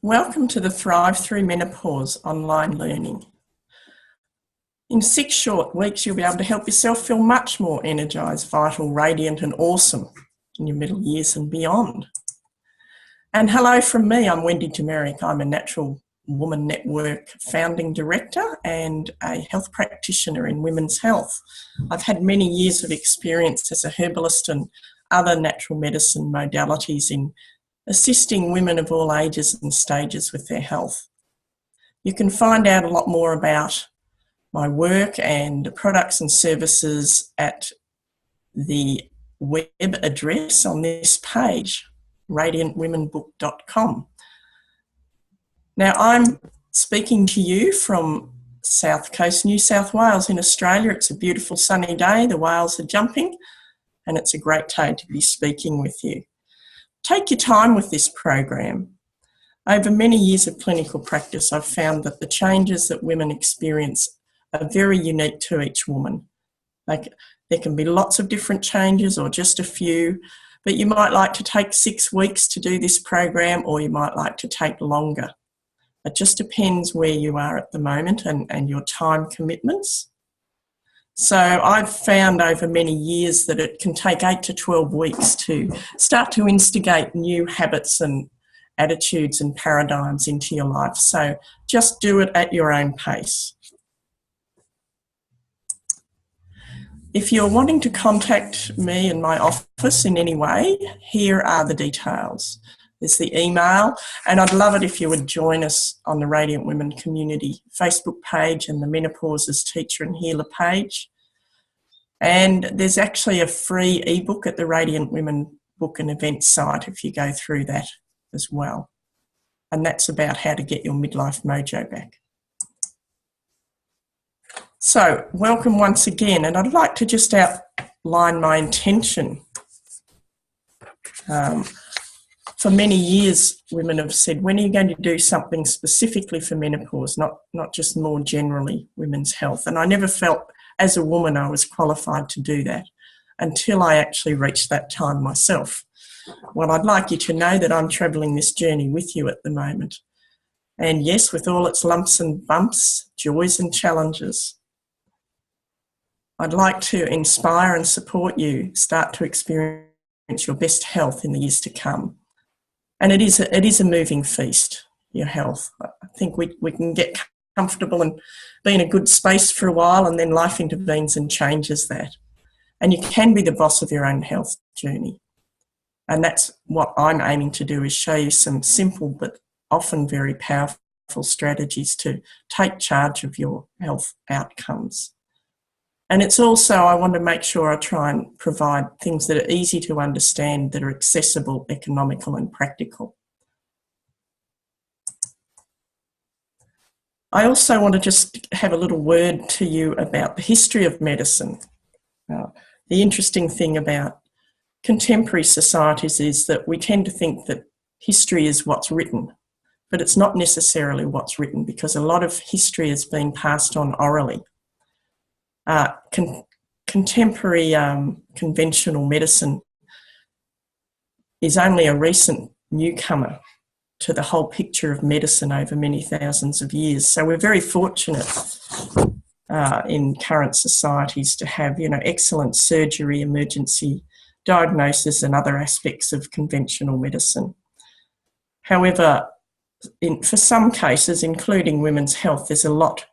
Welcome to the Thrive Through Menopause online learning. In 6 short weeks, you'll be able to help yourself feel much more energised, vital, radiant and awesome in your middle years and beyond. And hello from me, I'm Wendy Dumeresq. I'm a Natural Woman Network founding director and a health practitioner in women's health. I've had many years of experience as a herbalist and other natural medicine modalities in assisting women of all ages and stages with their health. You can find out a lot more about my work and products and services at the web address on this page, radiantwomenbook.com. Now, I'm speaking to you from South Coast, New South Wales in Australia. It's a beautiful sunny day, the whales are jumping, and it's a great day to be speaking with you. Take your time with this program. Over many years of clinical practice, I've found that the changes that women experience are very unique to each woman. There can be lots of different changes or just a few, but you might like to take 6 weeks to do this program, or you might like to take longer. It just depends where you are at the moment and your time commitments. So I've found over many years that it can take 8 to 12 weeks to start to instigate new habits and attitudes and paradigms into your life. So just do it at your own pace. If you're wanting to contact me and my office in any way, here are the details. There's the email, and I'd love it if you would join us on the Radiant Women Community Facebook page and the Menopause's Teacher and Healer page. And there's actually a free ebook at the Radiant Women Book and Events site if you go through that as well. And that's about how to get your midlife mojo back. So, welcome once again, and I'd like to just outline my intention. For many years, women have said, when are you going to do something specifically for menopause, not just more generally women's health? And I never felt, as a woman, I was qualified to do that until I actually reached that time myself. Well, I'd like you to know that I'm travelling this journey with you at the moment. And yes, with all its lumps and bumps, joys and challenges, I'd like to inspire and support you start to experience your best health in the years to come. And it is a moving feast, your health. I think we can get comfortable and be in a good space for a while, and then life intervenes and changes that. And you can be the boss of your own health journey. And that's what I'm aiming to do, is show you some simple but often very powerful strategies to take charge of your health outcomes. And it's also, I want to make sure I try and provide things that are easy to understand, that are accessible, economical and practical. I also want to just have a little word to you about the history of medicine. The interesting thing about contemporary societies is that we tend to think that history is what's written, but it's not necessarily what's written, because a lot of history has been passed on orally. Contemporary conventional medicine is only a recent newcomer to the whole picture of medicine over many thousands of years. So we're very fortunate in current societies to have, excellent surgery, emergency diagnosis and other aspects of conventional medicine. However, for some cases, including women's health, there's a lot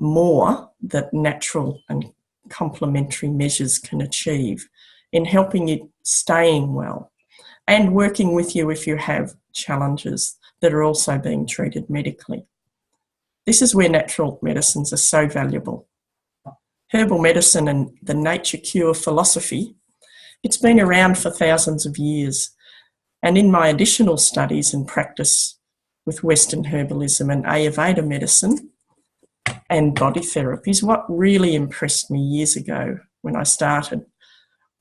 more that natural and complementary measures can achieve in helping you staying well and working with you if you have challenges that are also being treated medically. This is where natural medicines are so valuable. Herbal medicine and the nature cure philosophy, it's been around for thousands of years. And in my additional studies and practice with Western herbalism and Ayurveda medicine and body therapies, what really impressed me years ago when I started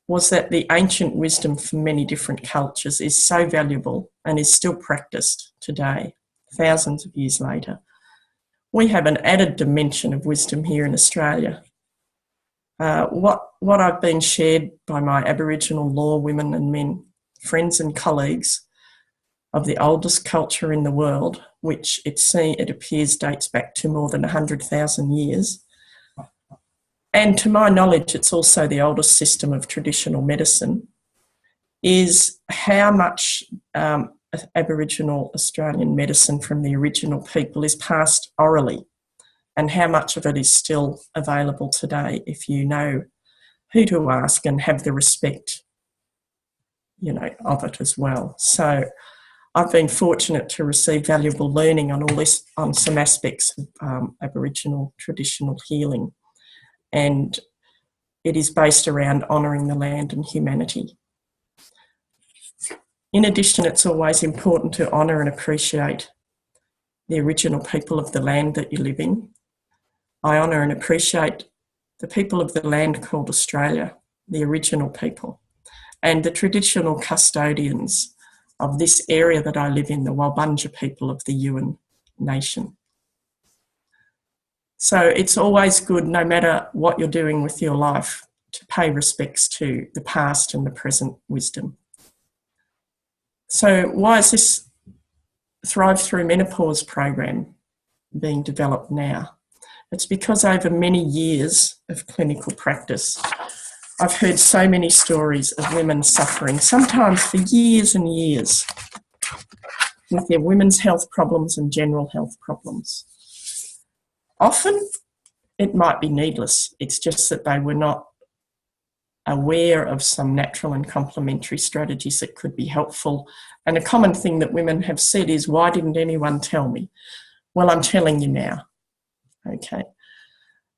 was that the ancient wisdom from many different cultures is so valuable and is still practiced today, thousands of years later. We have an added dimension of wisdom here in Australia. What I've been shared by my Aboriginal law women and men, friends and colleagues of the oldest culture in the world, which it appears dates back to more than 100,000 years. And to my knowledge, it's also the oldest system of traditional medicine, is how much Aboriginal Australian medicine from the original people is passed orally, and how much of it is still available today if you know who to ask and have the respect, of it as well. So I've been fortunate to receive valuable learning on all this, on some aspects of Aboriginal traditional healing, and it is based around honouring the land and humanity. In addition, it's always important to honour and appreciate the original people of the land that you live in. I honour and appreciate the people of the land called Australia, the original people, and the traditional custodians of this area that I live in, the Walbunja people of the Yuin Nation. So it's always good, no matter what you're doing with your life, to pay respects to the past and the present wisdom. So why is this Thrive Through Menopause program being developed now? It's because over many years of clinical practice, I've heard so many stories of women suffering, sometimes for years and years, with their women's health problems and general health problems. Often it might be needless. It's just that they were not aware of some natural and complementary strategies that could be helpful. And a common thing that women have said is, why didn't anyone tell me? Well, I'm telling you now. Okay.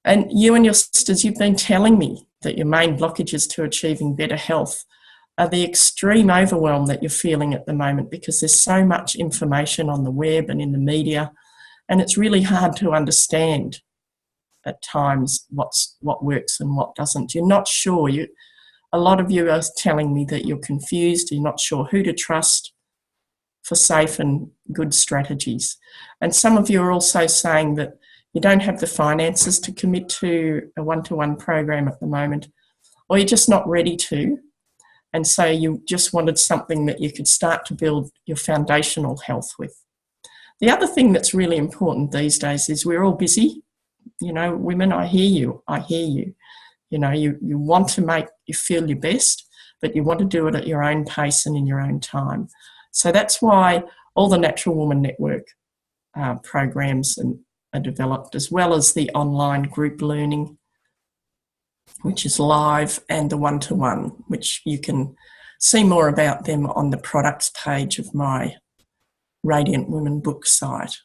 And you and your sisters, you've been telling me that your main blockages to achieving better health are the extreme overwhelm that you're feeling at the moment, because there's so much information on the web and in the media, and it's really hard to understand at times what works and what doesn't. You're not sure. A lot of you are telling me that you're confused, you're not sure who to trust for safe and good strategies. And some of you are also saying that you don't have the finances to commit to a one-to-one program at the moment, or you're just not ready to, and so you just wanted something that you could start to build your foundational health with. The other thing that's really important these days is we're all busy. Women, I hear you. You want to make you feel your best, but you want to do it at your own pace and in your own time. So that's why all the Natural Woman Network programs are developed, as well as the online group learning, which is live, and the one-to-one, which you can see more about them on the products page of my Radiant Women book site.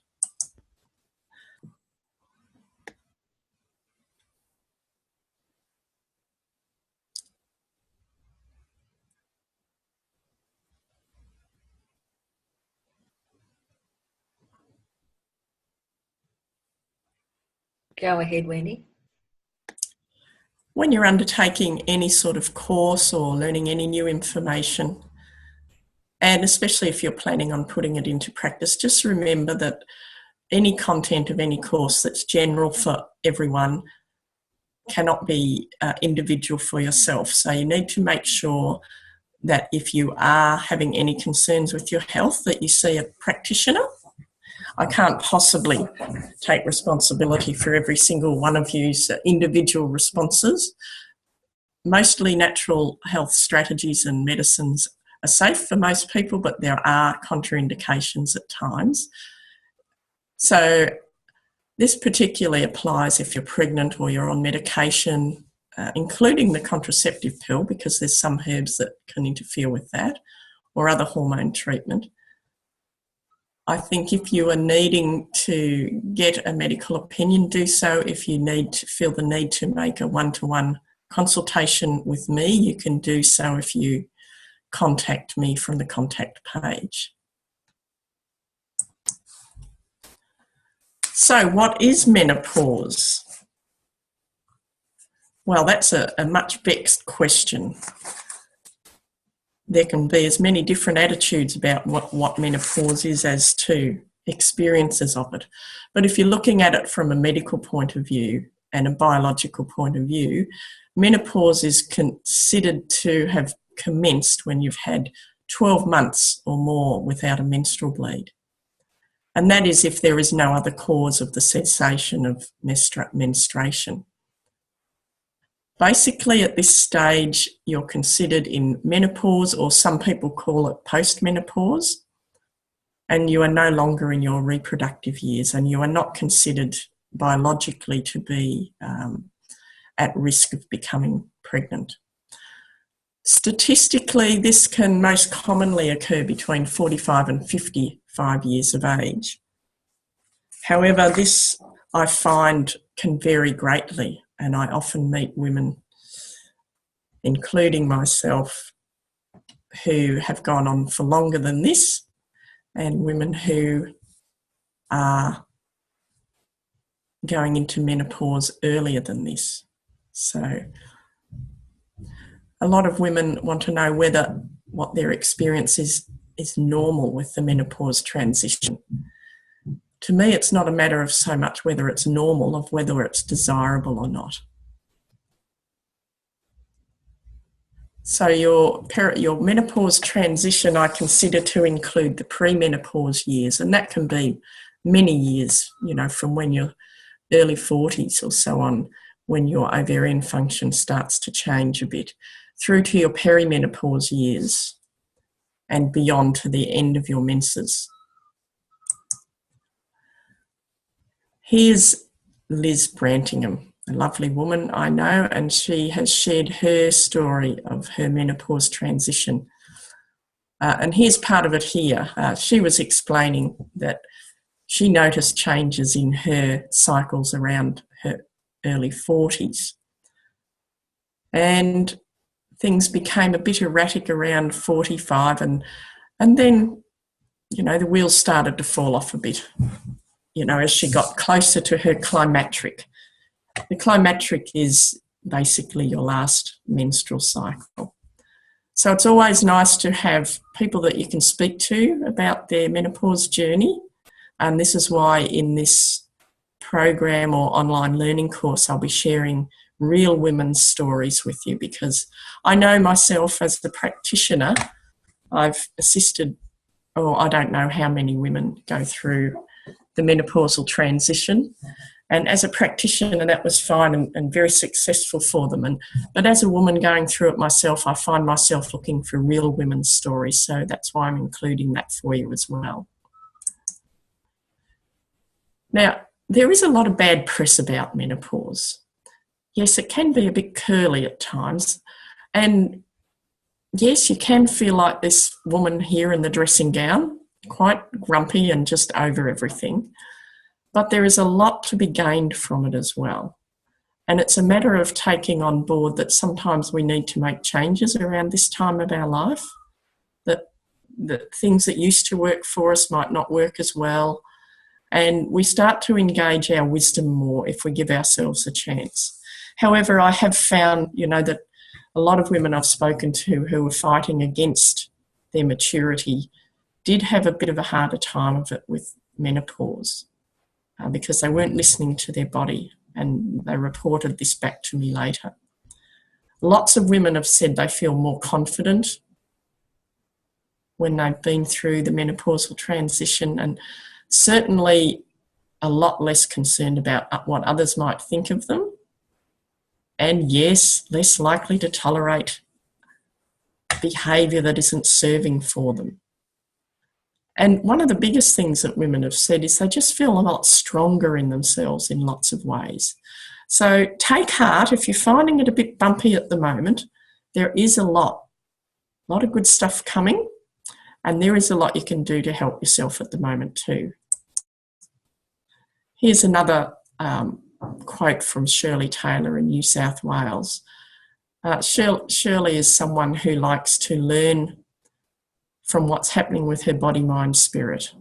Go ahead, Wendy. When you're undertaking any sort of course or learning any new information, and especially if you're planning on putting it into practice, just remember that any content of any course that's general for everyone cannot be individual for yourself. So you need to make sure that if you are having any concerns with your health, that you see a practitioner. I can't possibly take responsibility for every single one of you's individual responses. Mostly natural health strategies and medicines are safe for most people, but there are contraindications at times. So this particularly applies if you're pregnant or you're on medication, including the contraceptive pill, because there's some herbs that can interfere with that, or other hormone treatment. I think if you are needing to get a medical opinion, do so. If you feel the need to make a one-to-one consultation with me, you can do so if you contact me from the contact page. So what is menopause? Well, that's a much vexed question. There can be as many different attitudes about what menopause is as to experiences of it. But if you're looking at it from a medical point of view and a biological point of view, menopause is considered to have commenced when you've had 12 months or more without a menstrual bleed. And that is if there is no other cause of the cessation of menstruation. Basically, at this stage, you're considered in menopause, or some people call it postmenopause, and you are no longer in your reproductive years, and you are not considered biologically to be at risk of becoming pregnant. Statistically, this can most commonly occur between 45 and 55 years of age. However, this I find can vary greatly, and I often meet women, including myself, who have gone on for longer than this, and women who are going into menopause earlier than this. So a lot of women want to know whether what their experience is normal with the menopause transition. To me, it's not a matter of so much whether it's normal, of whether it's desirable or not. So your menopause transition I consider to include the premenopause years, and that can be many years, from when you're early 40s or so on, when your ovarian function starts to change a bit, through to your perimenopause years and beyond to the end of your menses. Here's Liz Brantingham, a lovely woman I know, and she has shared her story of her menopause transition. And here's part of it here. She was explaining that she noticed changes in her cycles around her early 40s. And things became a bit erratic around 45, and then, the wheels started to fall off a bit, as she got closer to her climacteric. The climacteric is basically your last menstrual cycle. So it's always nice to have people that you can speak to about their menopause journey. And this is why in this program or online learning course, I'll be sharing real women's stories with you, because I know myself as the practitioner, I've assisted, I don't know how many women go through the menopausal transition. And as a practitioner, that was fine and very successful for them. But as a woman going through it myself, I find myself looking for real women's stories. So that's why I'm including that for you as well. Now, there is a lot of bad press about menopause. Yes, it can be a bit curly at times. And yes, you can feel like this woman here in the dressing gown, quite grumpy and just over everything. But there is a lot to be gained from it as well. And it's a matter of taking on board that sometimes we need to make changes around this time of our life, that things that used to work for us might not work as well. And we start to engage our wisdom more if we give ourselves a chance. However, I have found, that a lot of women I've spoken to who were fighting against their maturity did have a bit of a harder time of it with menopause because they weren't listening to their body, and they reported this back to me later. Lots of women have said they feel more confident when they've been through the menopausal transition, and certainly a lot less concerned about what others might think of them. And yes, less likely to tolerate behaviour that isn't serving for them. And one of the biggest things that women have said is they just feel a lot stronger in themselves in lots of ways. So take heart. If you're finding it a bit bumpy at the moment, there is a lot of good stuff coming, and there is a lot you can do to help yourself at the moment too. Here's another quote from Shirley Taylor in New South Wales. Shirley is someone who likes to learn from what's happening with her body, mind, spirit.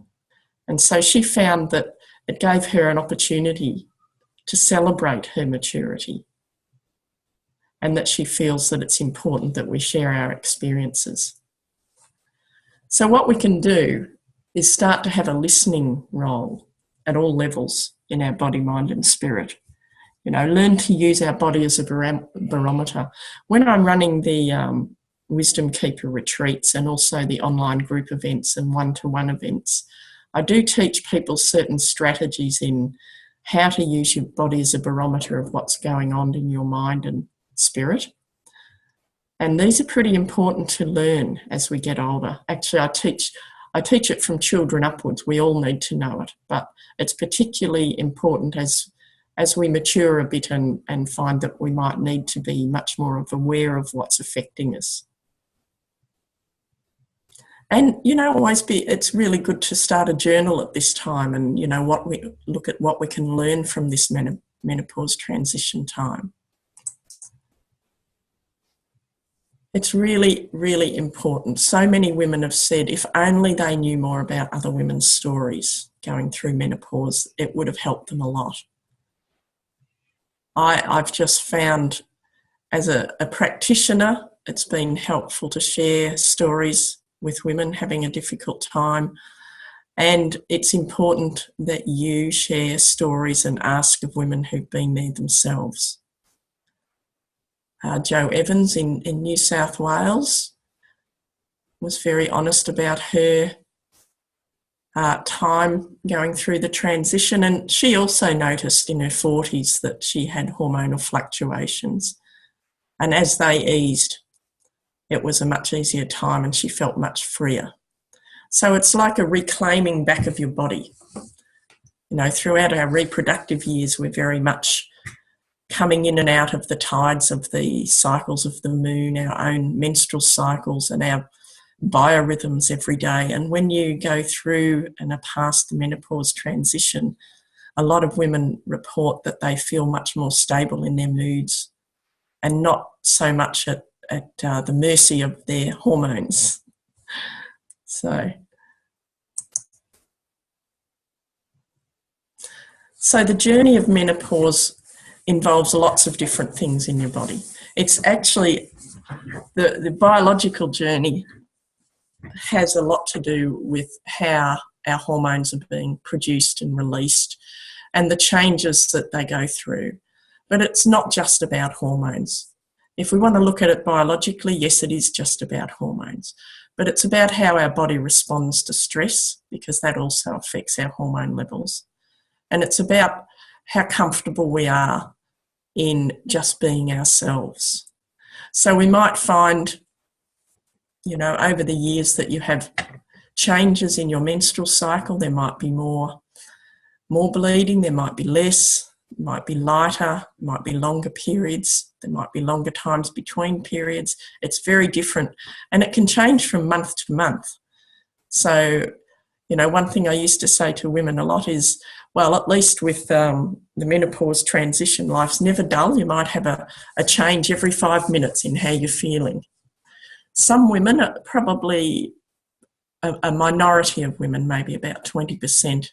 And so she found that it gave her an opportunity to celebrate her maturity, and that she feels that it's important that we share our experiences. So what we can do is start to have a listening role at all levels in our body, mind and spirit. Learn to use our body as a barometer. When I'm running the Wisdom Keeper retreats and also the online group events and one-to-one events, I do teach people certain strategies in how to use your body as a barometer of what's going on in your mind and spirit. And these are pretty important to learn as we get older. Actually, I teach it from children upwards. We all need to know it, but it's particularly important as we mature a bit and find that we might need to be much more aware of what's affecting us. And, it's really good to start a journal at this time and, look at what we can learn from this menopause transition time. It's really, really important. So many women have said if only they knew more about other women's stories going through menopause, it would have helped them a lot. I've just found as a practitioner, it's been helpful to share stories with women having a difficult time. And it's important that you share stories and ask of women who've been there themselves. Jo Evans in New South Wales was very honest about her time going through the transition, and she also noticed in her 40s that she had hormonal fluctuations, and as they eased, it was a much easier time and she felt much freer. So it's like a reclaiming back of your body. Throughout our reproductive years, we're very much coming in and out of the tides of the cycles of the moon, our own menstrual cycles and our biorhythms every day. And when you go through and are past the menopause transition, a lot of women report that they feel much more stable in their moods and not so much at the mercy of their hormones. So the journey of menopause involves lots of different things in your body. It's actually, the biological journey has a lot to do with how our hormones are being produced and released and the changes that they go through. But it's not just about hormones. If we want to look at it biologically, yes, it is just about hormones. But it's about how our body responds to stress, because that also affects our hormone levels. And it's about how comfortable we are in just being ourselves. So we might find, over the years that you have changes in your menstrual cycle. There might be more bleeding, there might be less, it might be lighter, it might be longer periods, there might be longer times between periods. It's very different, and it can change from month to month. So, one thing I used to say to women a lot is, well, at least with the menopause transition, life's never dull. You might have a change every 5 minutes in how you're feeling. Some women, probably a minority of women, maybe about 20%,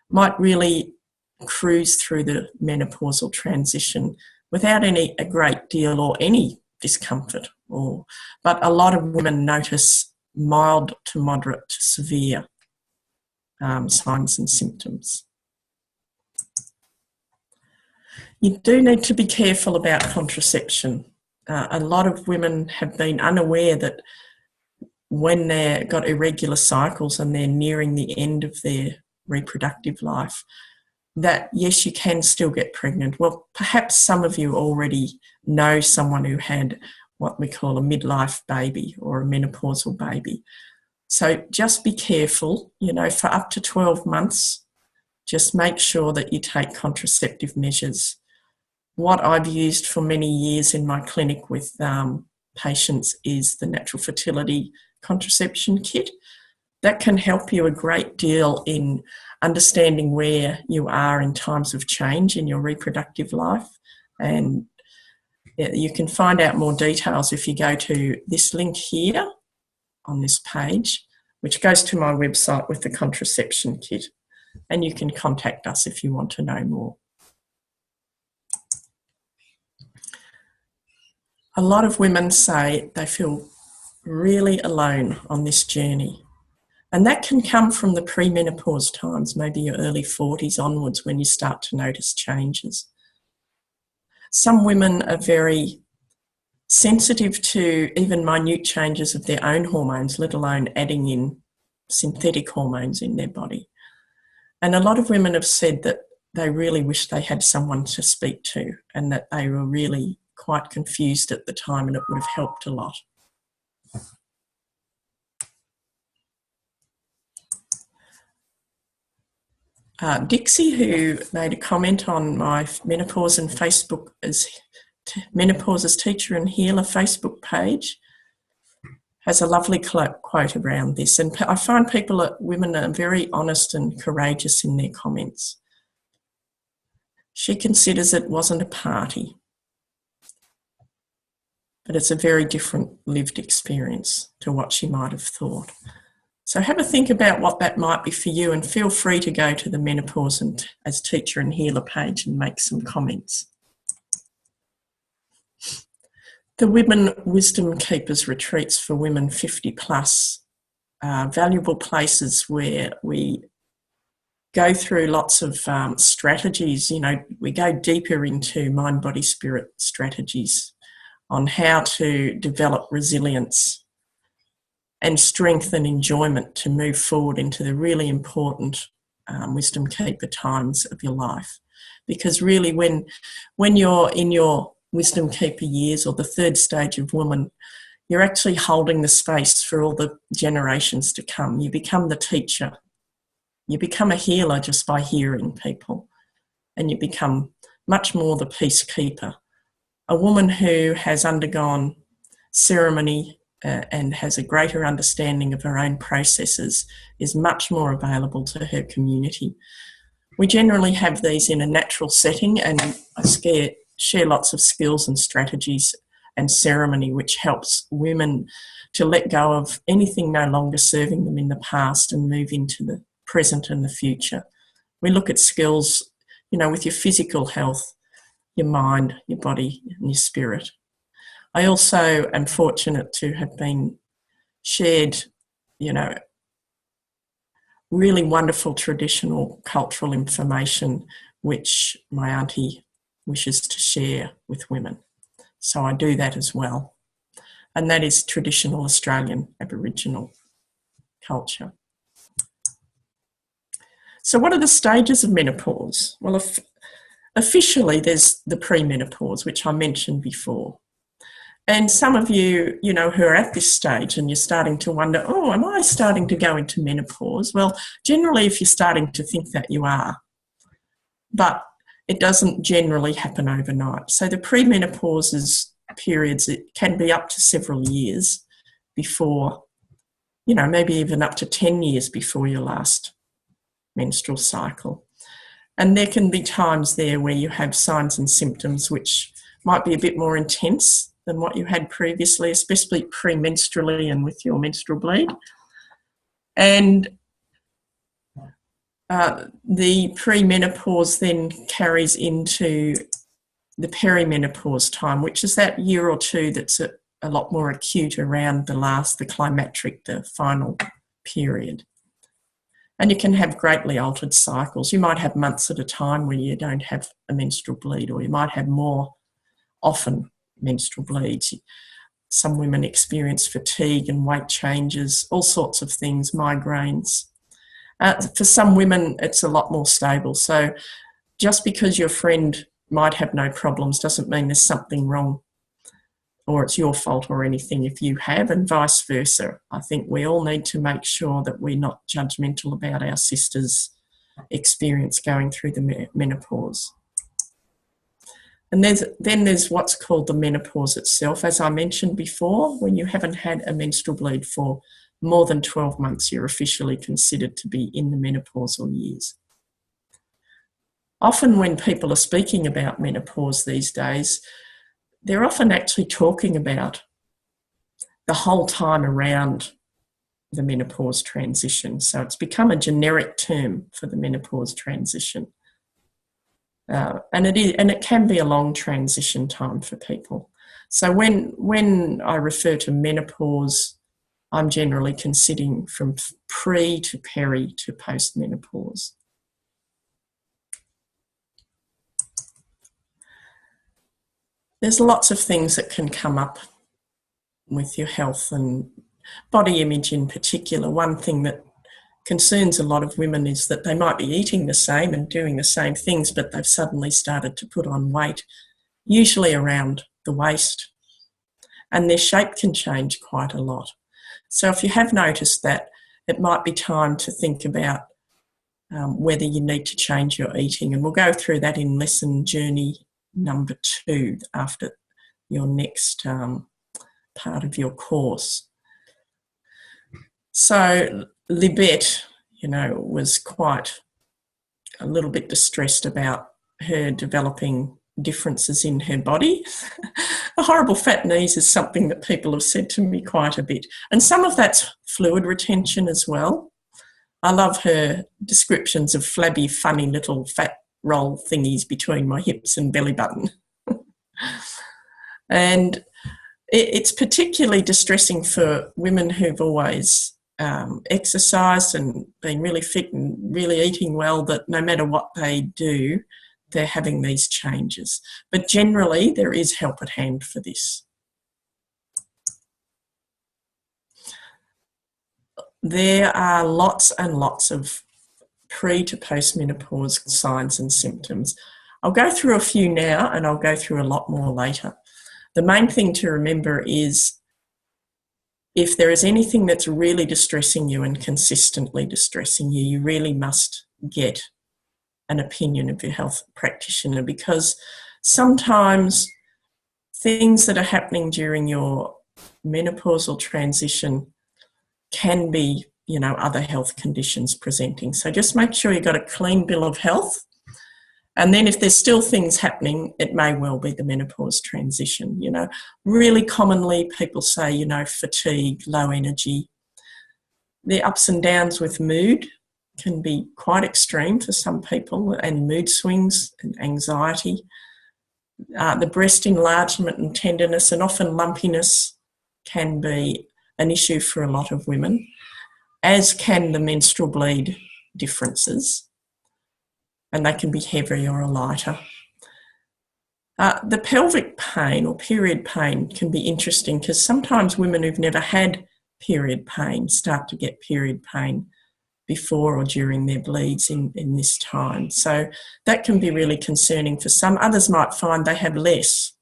might really cruise through the menopausal transition without a great deal or any discomfort. But a lot of women notice mild to moderate to severe signs and symptoms. You do need to be careful about contraception. A lot of women have been unaware that when they've got irregular cycles and they're nearing the end of their reproductive life, that yes, you can still get pregnant. Well, perhaps some of you already know someone who had what we call a midlife baby or a menopausal baby. So just be careful, for up to 12 months, just make sure that you take contraceptive measures. What I've used for many years in my clinic with patients is the natural fertility contraception kit. That can help you a great deal in understanding where you are in times of change in your reproductive life. And you can find out more details if you go to this link here on this page, which goes to my website with the contraception kit. And you can contact us if you want to know more. A lot of women say they feel really alone on this journey. And that can come from the premenopause times, maybe your early 40s onwards, when you start to notice changes. Some women are very sensitive to even minute changes of their own hormones, let alone adding in synthetic hormones in their body. And a lot of women have said that they really wish they had someone to speak to and that they were really quite confused at the time, and it would have helped a lot. Dixie, who made a comment on my Menopause and Facebook as Menopause's Teacher and Healer Facebook page, has a lovely quote around this. And I find women are very honest and courageous in their comments. She considers it wasn't a party, but it's a very different lived experience to what she might have thought. So have a think about what that might be for you, and feel free to go to the Menopause and as Teacher and Healer page and make some comments. The Women Wisdom Keepers retreats for women 50 plus are valuable places where we go through lots of strategies. You know, we go deeper into mind, body, spirit strategies on how to develop resilience and strength and enjoyment to move forward into the really important wisdom keeper times of your life. Because really when you're in your wisdom keeper years, or the third stage of woman, you're actually holding the space for all the generations to come. You become the teacher. You become a healer just by hearing people, and you become much more the peacekeeper. A woman who has undergone ceremony and has a greater understanding of her own processes is much more available to her community. We generally have these in a natural setting, and I share lots of skills and strategies and ceremony which helps women to let go of anything no longer serving them in the past and move into the present and the future. We look at skills, you know, with your physical health, your mind, your body, and your spirit. I also am fortunate to have been shared, you know, really wonderful traditional cultural information which my auntie wishes to share with women. So I do that as well. And that is traditional Australian Aboriginal culture. So what are the stages of menopause? Well, officially there's the premenopause, which I mentioned before. And some of you, you know, who are at this stage and you're starting to wonder, oh, am I starting to go into menopause? Well, generally, if you're starting to think that, you are. But it doesn't generally happen overnight. So the premenopause periods, it can be up to several years before, you know, maybe even up to 10 years before your last menstrual cycle. And there can be times there where you have signs and symptoms which might be a bit more intense than what you had previously, especially premenstrually and with your menstrual bleed. And the premenopause then carries into the perimenopause time, which is that year or two that's a lot more acute around the climacteric, the final period. And you can have greatly altered cycles. You might have months at a time where you don't have a menstrual bleed, or you might have more often menstrual bleeds. Some women experience fatigue and weight changes, all sorts of things, migraines. For some women, it's a lot more stable. So just because your friend might have no problems doesn't mean there's something wrong or it's your fault or anything if you have, and vice versa. I think we all need to make sure that we're not judgmental about our sisters' experience going through the menopause. And then there's what's called the menopause itself. As I mentioned before, when you haven't had a menstrual bleed for more than 12 months, you're officially considered to be in the menopausal years. Often when people are speaking about menopause these days, they're often actually talking about the whole time around the menopause transition. So it's become a generic term for the menopause transition. And it can be a long transition time for people. So when I refer to menopause, I'm generally considering from pre to peri to post-menopause. There's lots of things that can come up with your health and body image in particular. One thing that concerns a lot of women is that they might be eating the same and doing the same things, but they've suddenly started to put on weight, usually around the waist, and their shape can change quite a lot. So if you have noticed that, it might be time to think about whether you need to change your eating, and we'll go through that in lesson journey number 2 after your next part of your course. So Libet, was quite a little bit distressed about her developing differences in her body. A horrible fat knees is something that people have said to me quite a bit. And some of that's fluid retention as well. I love her descriptions of flabby, funny little fat roll thingies between my hips and belly button. And it's particularly distressing for women who've always exercised and been really fit and really eating well, that no matter what they do, they're having these changes. But generally, there is help at hand for this. There are lots and lots of pre to post-menopause signs and symptoms. I'll go through a few now and I'll go through a lot more later. The main thing to remember is if there is anything that's really distressing you and consistently distressing you, you really must get an opinion of your health practitioner, because sometimes things that are happening during your menopausal transition can be, other health conditions presenting. So just make sure you've got a clean bill of health. And then if there's still things happening, it may well be the menopause transition. Really commonly people say, fatigue, low energy. The ups and downs with mood can be quite extreme for some people, and mood swings and anxiety. The breast enlargement and tenderness and often lumpiness can be an issue for a lot of women, as can the menstrual bleed differences, and they can be heavier or lighter. The pelvic pain or period pain can be interesting, because sometimes women who've never had period pain start to get period pain before or during their bleeds in this time. So that can be really concerning for some. Others might find they have less.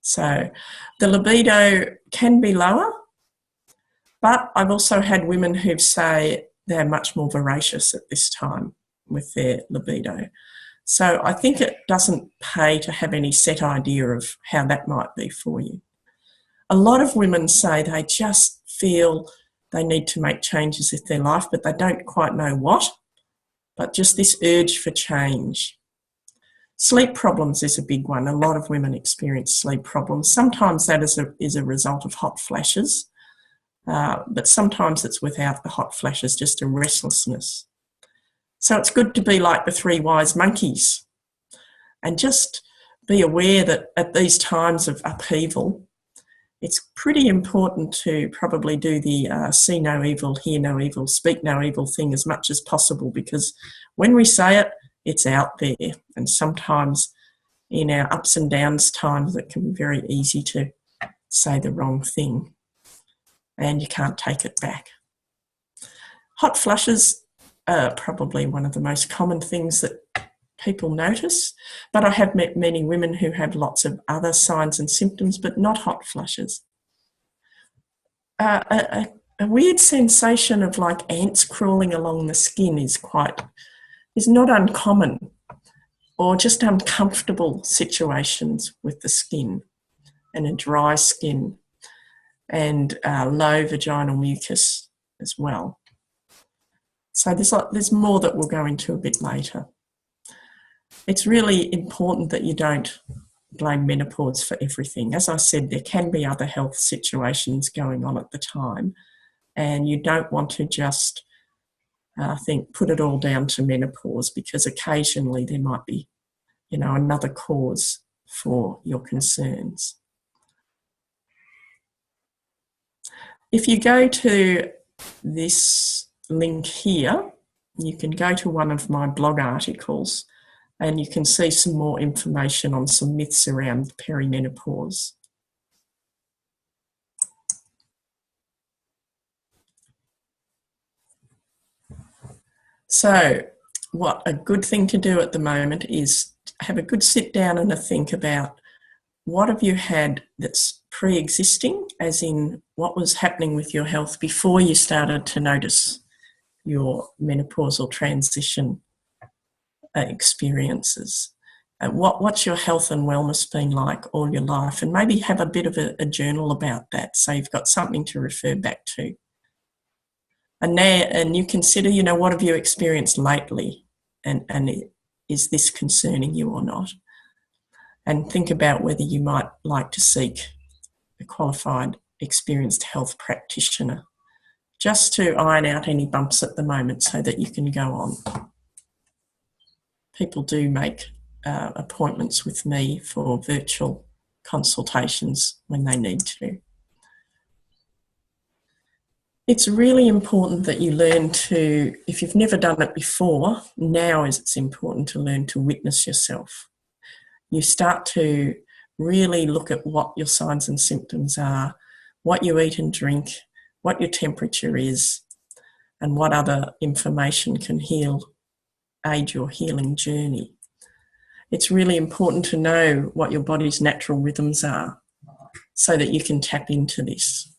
So the libido can be lower, but I've also had women who say they're much more voracious at this time with their libido. So I think it doesn't pay to have any set idea of how that might be for you. A lot of women say they just feel they need to make changes in their life, but they don't quite know what, but just this urge for change. Sleep problems is a big one. A lot of women experience sleep problems. Sometimes that is a result of hot flashes, but sometimes it's without the hot flashes, just a restlessness. So it's good to be like the 3 wise monkeys and just be aware that at these times of upheaval, it's pretty important to probably do the see no evil, hear no evil, speak no evil thing as much as possible, because when we say it, it's out there. And sometimes in our ups and downs times, it can be very easy to say the wrong thing and you can't take it back. Hot flushes are probably one of the most common things that people notice, but I have met many women who have lots of other signs and symptoms, but not hot flushes. A weird sensation of like ants crawling along the skin is not uncommon, or just uncomfortable situations with the skin and a dry skin and low vaginal mucus as well. So there's more that we'll go into a bit later. It's really important that you don't blame menopause for everything. As I said, there can be other health situations going on at the time, and you don't want to just put it all down to menopause, because occasionally there might be, another cause for your concerns. If you go to this link here, you can go to one of my blog articles And you can see some more information on some myths around perimenopause. So what a good thing to do at the moment is have a good sit down and a think about what have you had that's pre-existing, as in what was happening with your health before you started to notice your menopausal transition experiences. What's your health and wellness been like all your life? And maybe have a bit of a journal about that so you've got something to refer back to. And you consider, what have you experienced lately? And is this concerning you or not? And think about whether you might like to seek a qualified, experienced health practitioner just to iron out any bumps at the moment so that you can go on. People do make appointments with me for virtual consultations when they need to. It's really important that you learn to, if you've never done it before, now it's important to learn to witness yourself. You start to really look at what your signs and symptoms are, what you eat and drink, what your temperature is, and what other information can aid your healing journey. It's really important to know what your body's natural rhythms are so that you can tap into this.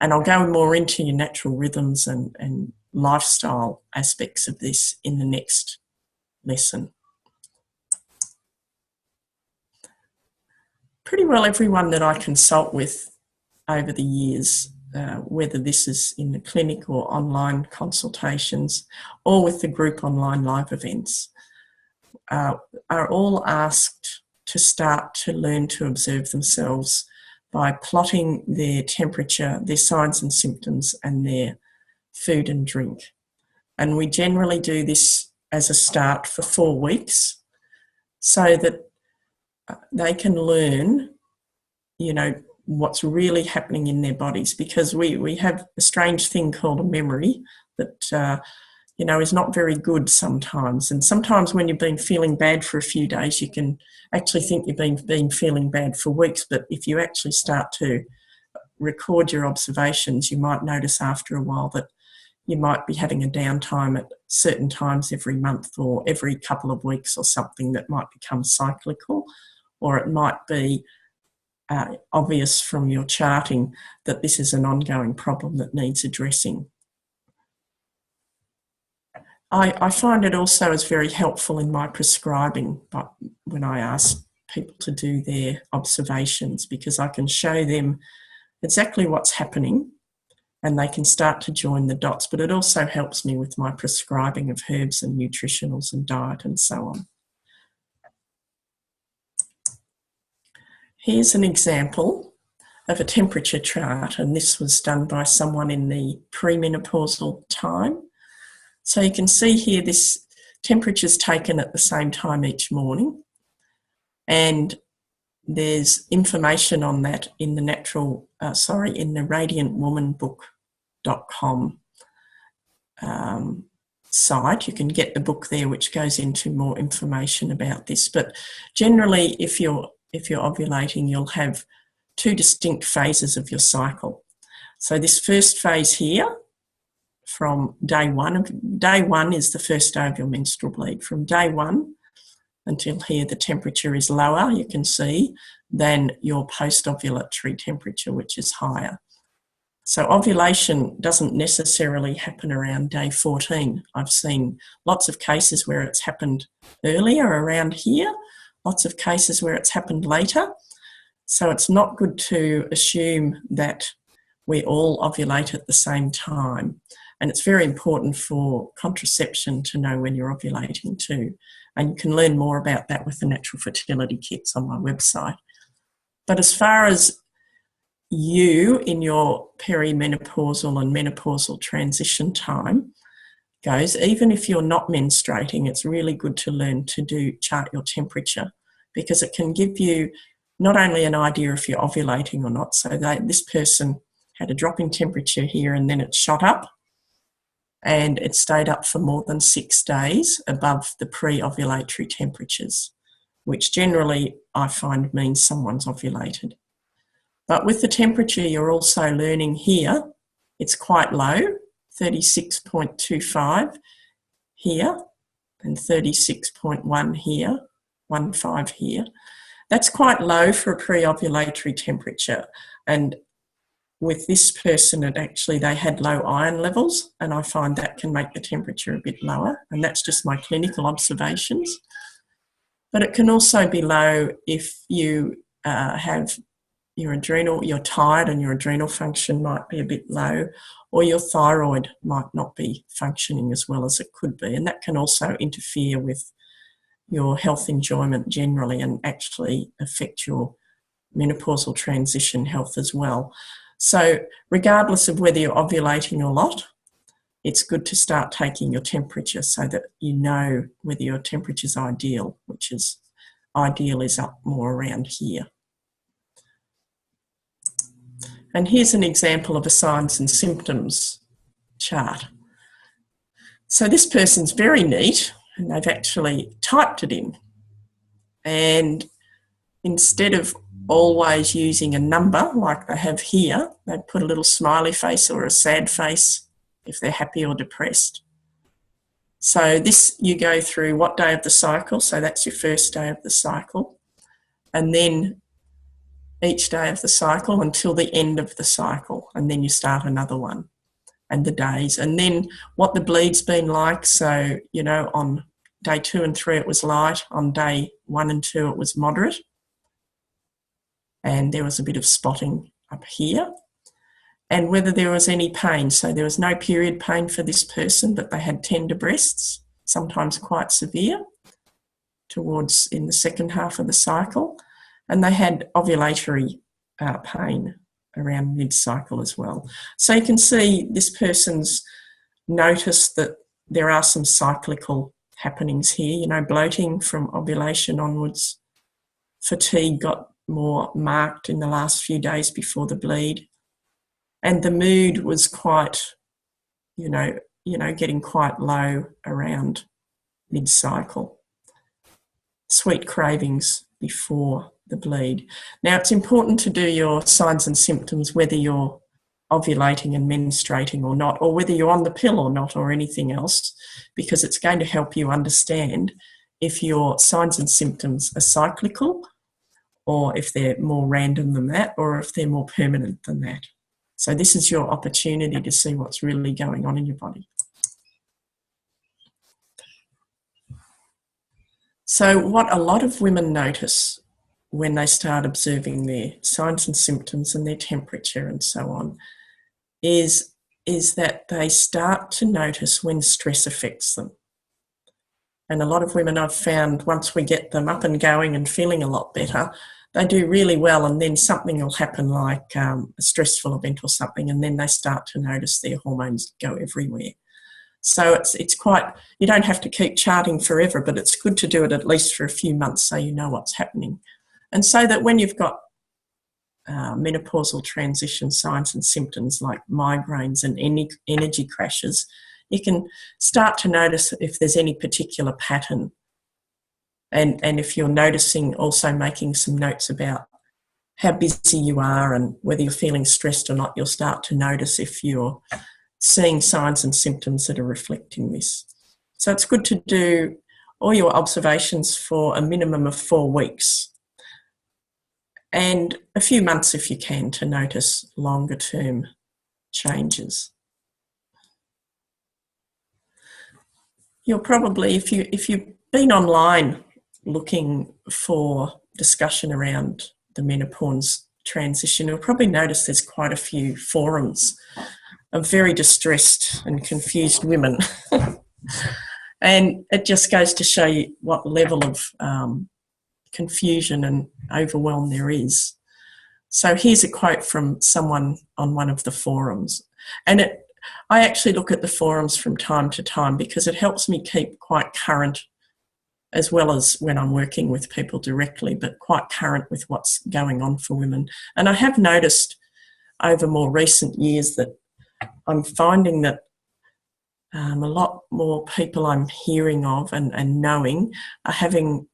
And I'll go more into your natural rhythms and lifestyle aspects of this in the next lesson. Pretty well everyone that I consult with over the years, whether this is in the clinic or online consultations or with the group online live events, are all asked to start to learn to observe themselves by plotting their temperature, their signs and symptoms, and their food and drink. And we generally do this as a start for 4 weeks so that they can learn, what's really happening in their bodies, because we have a strange thing called a memory that, is not very good sometimes. And sometimes when you've been feeling bad for a few days, you can actually think you've been feeling bad for weeks. But if you actually start to record your observations, you might notice after a while that you might be having a downtime at certain times every month or every couple of weeks or something that might become cyclical, or it might be obvious from your charting that this is an ongoing problem that needs addressing. I find it also is very helpful in my prescribing, but when I ask people to do their observations, because I can show them exactly what's happening and they can start to join the dots. But it also helps me with my prescribing of herbs and nutritionals and diet and so on. Here's an example of a temperature chart, and this was done by someone in the premenopausal time. So you can see here this temperature is taken at the same time each morning, and there's information on that in the in the radiantwomanbook.com site. You can get the book there, which goes into more information about this. But generally, if you're ovulating, you'll have 2 distinct phases of your cycle. So this first phase here, from day one is the first day of your menstrual bleed. From day 1 until here, the temperature is lower, you can see, than your post-ovulatory temperature, which is higher. So ovulation doesn't necessarily happen around day 14. I've seen lots of cases where it's happened earlier, around here, lots of cases where it's happened later. So it's not good to assume that we all ovulate at the same time. And it's very important for contraception to know when you're ovulating too. And you can learn more about that with the natural fertility kits on my website. But as far as you in your perimenopausal and menopausal transition time goes, even if you're not menstruating, it's really good to learn to chart your temperature, because it can give you not only an idea if you're ovulating or not. So this person had a drop in temperature here and then it shot up. and it stayed up for more than 6 days above the pre-ovulatory temperatures, which generally I find means someone's ovulated. But with the temperature, you're also learning here, it's quite low, 36.25 here and 36.1 here, 15 here. That's quite low for a pre-ovulatory temperature. And with this person, they had low iron levels, and I find that can make the temperature a bit lower. And that's just my clinical observations. But it can also be low if you have you're tired and your adrenal function might be a bit low, or your thyroid might not be functioning as well as it could be. And that can also interfere with your health enjoyment generally and actually affect your menopausal transition health as well. So regardless of whether you're ovulating or not, it's good to start taking your temperature so that you know whether your temperature is ideal, which is ideal is up more around here. And here's an example of a signs and symptoms chart. So this person's very neat, and they've actually typed it in. And instead of always using a number like they have here, they put a little smiley face or a sad face if they're happy or depressed. So this, you go through what day of the cycle, so that's your first day of the cycle, and then each day of the cycle until the end of the cycle, and then you start another one, and the days, and then what the bleed's been like. So, on day 2 and 3 it was light, on day 1 and 2 it was moderate, and there was a bit of spotting up here, and whether there was any pain. So there was no period pain for this person, but they had tender breasts, sometimes quite severe, towards in the second half of the cycle. And they had ovulatory pain around mid-cycle as well. So you can see this person's noticed that there are some cyclical happenings here, bloating from ovulation onwards. Fatigue got more marked in the last few days before the bleed. And the mood was quite, getting quite low around mid-cycle. Sweet cravings before the bleed. Now, it's important to do your signs and symptoms whether you're ovulating and menstruating or not, or whether you're on the pill or not, or anything else, because it's going to help you understand if your signs and symptoms are cyclical, or if they're more random than that, or if they're more permanent than that. So this is your opportunity to see what's really going on in your body. So what a lot of women notice when they start observing their signs and symptoms and their temperature and so on is that they start to notice when stress affects them. And a lot of women I've found, once we get them up and going and feeling a lot better, they do really well, and then something will happen, like a stressful event or something, and then they start to notice their hormones go everywhere. So it's quite, you don't have to keep charting forever, but it's good to do it at least for a few months so you know what's happening. And so that when you've got menopausal transition signs and symptoms like migraines and energy crashes, you can start to notice if there's any particular pattern. And if you're noticing, also making some notes about how busy you are and whether you're feeling stressed or not, you'll start to notice if you're seeing signs and symptoms that are reflecting this. So it's good to do all your observations for a minimum of 4 weeks and a few months if you can, to notice longer term changes. You'll probably, if you've been online looking for discussion around the menopause transition, you'll probably notice there's quite a few forums of very distressed and confused women. And it just goes to show you what level of confusion and overwhelm there is. So here's a quote from someone on one of the forums. And I actually look at the forums from time to time because it helps me keep quite current, as well as when I'm working with people directly, but quite current with what's going on for women. And I have noticed over more recent years that I'm finding that A lot more people I'm hearing of and knowing are having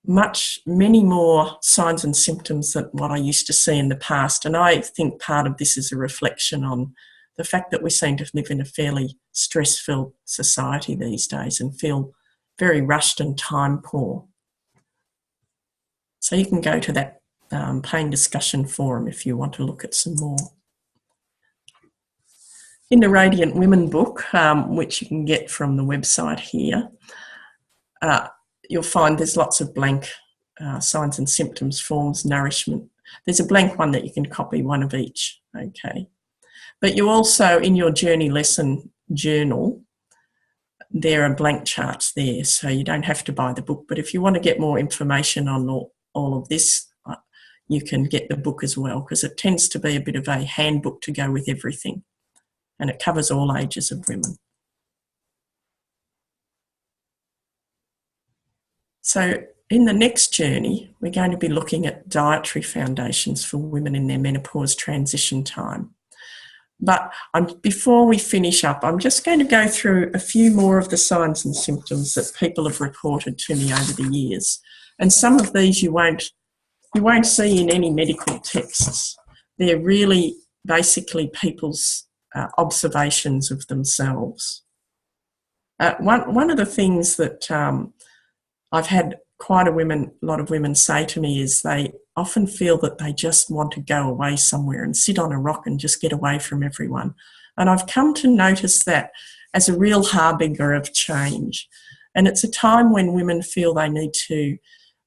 many more signs and symptoms than what I used to see in the past. And I think part of this is a reflection on the fact that we seem to live in a fairly stress-filled society these days and feel very rushed and time poor. So you can go to that pain discussion forum if you want to look at some more. In the Radiant Women book, which you can get from the website here, you'll find there's lots of blank signs and symptoms, forms, nourishment. There's a blank one that you can copy, one of each, okay? But you also, in your journey lesson journal, there are blank charts there, so you don't have to buy the book. But if you want to get more information on all of this, you can get the book as well, because it tends to be a bit of a handbook to go with everything, and it covers all ages of women. So in the next journey, we're going to be looking at dietary foundations for women in their menopause transition time. But before we finish up, I'm just going to go through a few more of the signs and symptoms that people have reported to me over the years. And some of these you won't see in any medical texts. They're really basically people's observations of themselves. One of the things that I've had quite a lot of women say to me is they often feel that they just want to go away somewhere and sit on a rock and just get away from everyone. And I've come to notice that as a real harbinger of change. And it's a time when women feel they need to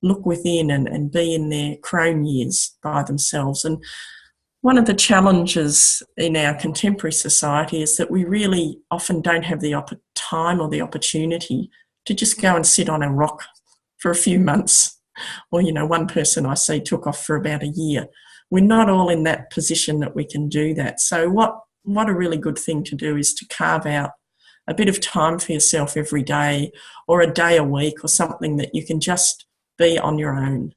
look within and be in their crone years by themselves. And one of the challenges in our contemporary society is that we really often don't have the time or the opportunity to just go and sit on a rock for a few months. Or, one person I see took off for about a year. We're not all in that position that we can do that. So what a really good thing to do is to carve out a bit of time for yourself every day, or a day a week, or something that you can just be on your own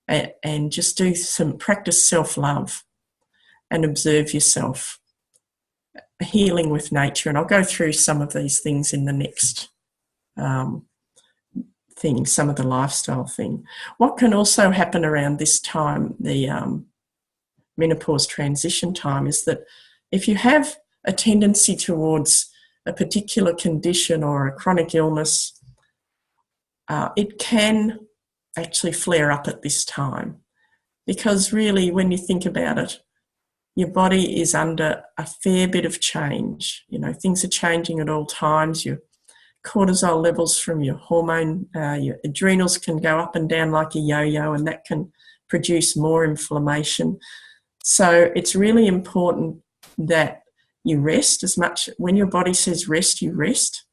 and just practice self-love and observe yourself, healing with nature. And I'll go through some of these things in the next thing, some of the lifestyle thing. What can also happen around this time, the menopause transition time, is that if you have a tendency towards a particular condition or a chronic illness, it can actually flare up at this time. Because really, when you think about it, your body is under a fair bit of change. Things are changing at all times. Your cortisol levels from your hormone, your adrenals can go up and down like a yo-yo, and that can produce more inflammation. So it's really important that you rest as much. When your body says rest, you rest.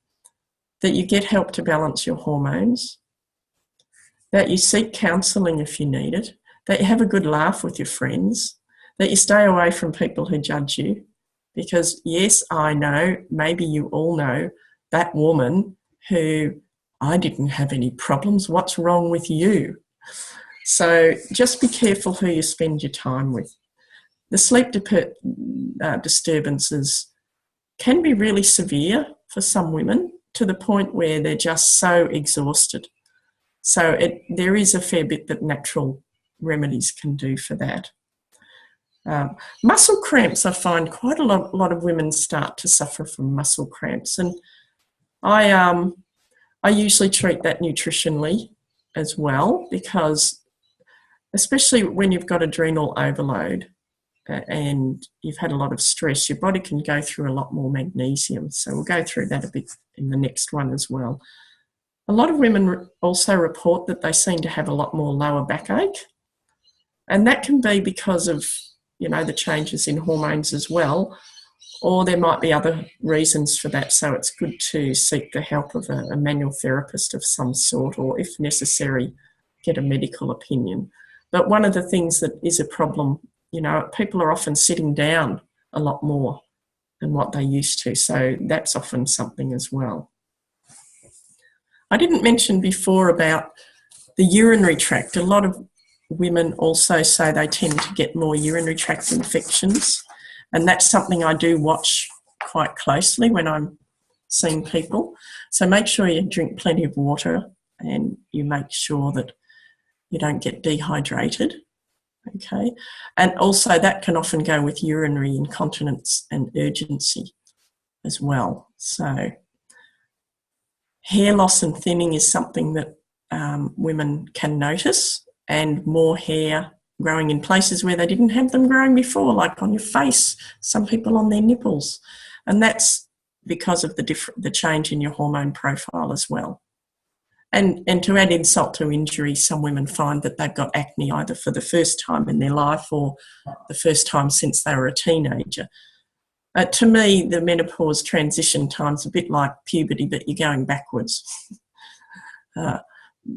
That you get help to balance your hormones. That you seek counselling if you need it. That you have a good laugh with your friends. That you stay away from people who judge you. Because yes, I know, maybe you all know, that woman who, I didn't have any problems, what's wrong with you? So just be careful who you spend your time with. The sleep disturbances can be really severe for some women, to the point where they're just so exhausted. So there is a fair bit that natural remedies can do for that. Muscle cramps, I find quite a lot of women start to suffer from muscle cramps, and I usually treat that nutritionally as well, because especially when you've got adrenal overload and you've had a lot of stress, your body can go through a lot more magnesium. So we'll go through that a bit in the next one as well. A lot of women also report that they seem to have a lot more lower backache, and that can be because of the changes in hormones as well, or there might be other reasons for that. So it's good to seek the help of a manual therapist of some sort, or if necessary, get a medical opinion. But one of the things that is a problem, people are often sitting down a lot more than what they used to. So that's often something as well. I didn't mention before about the urinary tract. A lot of women also say they tend to get more urinary tract infections, and that's something I do watch quite closely when I'm seen people. So make sure you drink plenty of water and you make sure that you don't get dehydrated. Okay. And also that can often go with urinary incontinence and urgency as well. So hair loss and thinning is something that women can notice, and more hair growing in places where they didn't have them growing before, like on your face, some people on their nipples. And that's because of the change in your hormone profile as well. And to add insult to injury, some women find that they've got acne either for the first time in their life or the first time since they were a teenager. To me, the menopause transition time's a bit like puberty, but you're going backwards.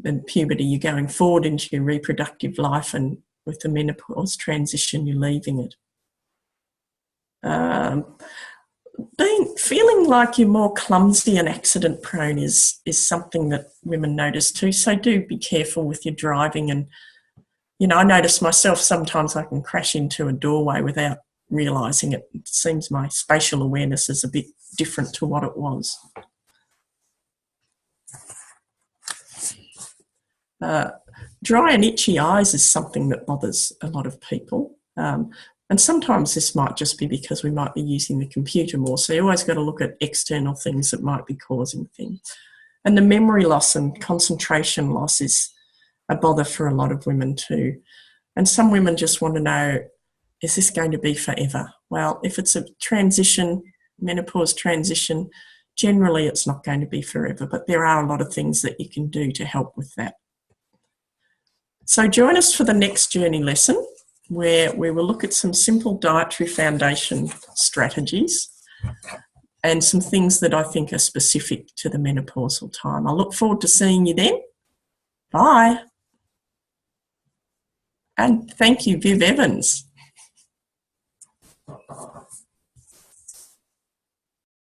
In puberty, you're going forward into your reproductive life, and with the menopause transition, you're leaving it. Feeling like you're more clumsy and accident prone is something that women notice too. So do be careful with your driving. And, I notice myself sometimes I can crash into a doorway without realising it. It seems my spatial awareness is a bit different to what it was. Dry and itchy eyes is something that bothers a lot of people. And sometimes this might just be because we might be using the computer more. So you always got to look at external things that might be causing things. And the memory loss and concentration loss is a bother for a lot of women too. And some women just want to know, is this going to be forever? Well, if it's a transition, menopause transition, generally it's not going to be forever, but there are a lot of things that you can do to help with that. So join us for the next journey lesson, where we will look at some simple dietary foundation strategies and some things that I think are specific to the menopausal time. I look forward to seeing you then. Bye. And thank you, Viv Evans.